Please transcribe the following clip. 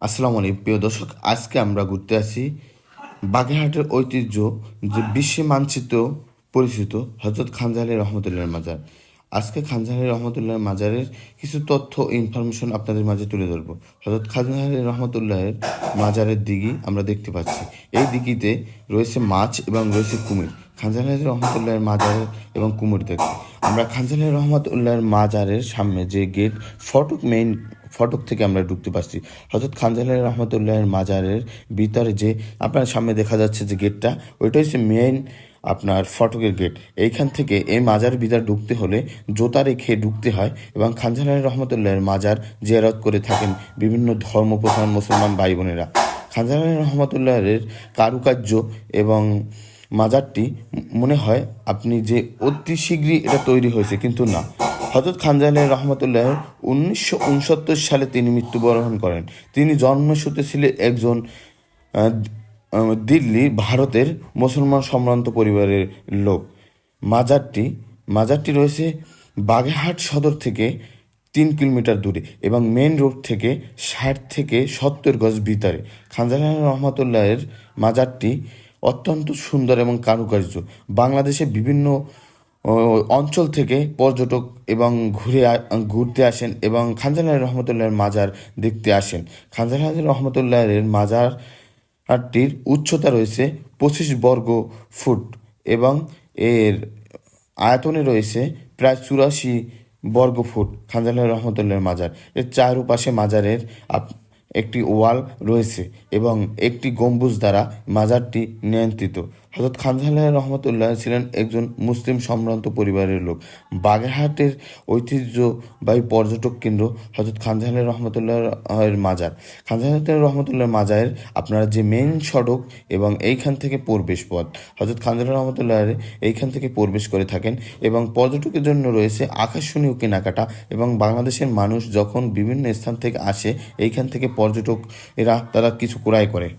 আসসালামু আলাইকুম প্রিয় দর্শক, আজকে আমরা ঘুরতে আসি বাগেরহাটের ঐতিহ্য যে বিশ্বে মানচিত্র পরিচিত হজরত খানজাহালি রহমতুল্লাহর মাজার। আজকে খানজাহালি রহমতুল্লাহর মাজারের কিছু তথ্য ও ইনফরমেশন আপনাদের মাঝে তুলে ধরবো। হজরত খানজাহালি রহমতুল্লাহের মাজারের দিঘি আমরা দেখতে পাচ্ছি। এই দিঘিতে রয়েছে মাছ এবং রয়েছে কুমির। খানজাহালি রহমতুল্লাহের মাজারের এবং কুমির দেখতে আমরা খানজাহালি রহমতুল্লাহের মাজারের সামনে যে গেট মেইন ফটক থেকে আমরা ঢুকতে পারছি। হজরত খানজাহালি রহমতুল্লাহের মাজারের ভিতরে যে আপনার সামনে দেখা যাচ্ছে যে গেটটা, ওইটা হচ্ছে মেইন আপনার ফটকের গেট। এইখান থেকে এই মাজার ভিতরে ঢুকতে হলে জোতা রেখে ঢুকতে হয় এবং খানজাহালি রহমতুল্লাহের মাজার জিয়ারত করে থাকেন বিভিন্ন ধর্মপ্রধান মুসলমান ভাই বোনেরা। খানজাহালি রহমতুল্লাহের কারুকার্য এবং মাজারটি মনে হয় আপনি যে অতি শীঘ্রই এটা তৈরি হয়েছে, কিন্তু না। হজরত খানজাহালি রহমতুল্লাহ 1969 সালে তিনি মৃত্যুবরণ করেন। তিনি জন্মসূত্রে ছিলেন একজন দিল্লি ভারতের মুসলমান সম্ভ্রান্ত পরিবারের লোক। মাজারটি রয়েছে বাগেরহাট সদর থেকে 3 কিলোমিটার দূরে এবং মেন রোড থেকে 60 থেকে 70 গজ ভিতরে। খানজাহালি রহমতুল্লাহের মাজারটি অত্যন্ত সুন্দর এবং কারুকার্য। বাংলাদেশে বিভিন্ন অঞ্চল থেকে পর্যটক এবং ঘুরতে আসেন এবং খানজাহালি রহমতুল্লাহের মাজার দেখতে আসেন। খানজাহালি রহমতুল্লাহের মাজারটির উচ্চতা রয়েছে 25 বর্গ ফুট এবং এর আয়তনে রয়েছে প্রায় 84 বর্গ ফুট। খানজাহালি রহমতুল্লাহের মাজার এর চারপাশে মাজারের একটি ওয়াল রয়েছে এবং একটি গম্বুজ দ্বারা মাজারটি নিয়ন্ত্রিত। হজরত খানজাহালি রহমতুল্লাহ ছিলেন একজন মুসলিম সম্ভ্রান্ত পরিবারের লোক। বাগেরহাটের ঐতিহ্যবাহী পর্যটক কেন্দ্র হজরত খানজাহালি রহমতুল্লাহের মাজার। খানজাহালি রহমতুল্লাহের মাজারের আপনারা যে মেইন সড়ক এবং এইখান থেকে প্রবেশ পথ, হজরত খানজাহালি রহমতুল্লাহের এইখান থেকে প্রবেশ করে থাকেন এবং পর্যটকের জন্য রয়েছে আকর্ষণীয় কেনাকাটা। এবং বাংলাদেশের মানুষ যখন বিভিন্ন স্থান থেকে আসে, এইখান থেকে পর্যটক তারা কিছু ক্রয় করে।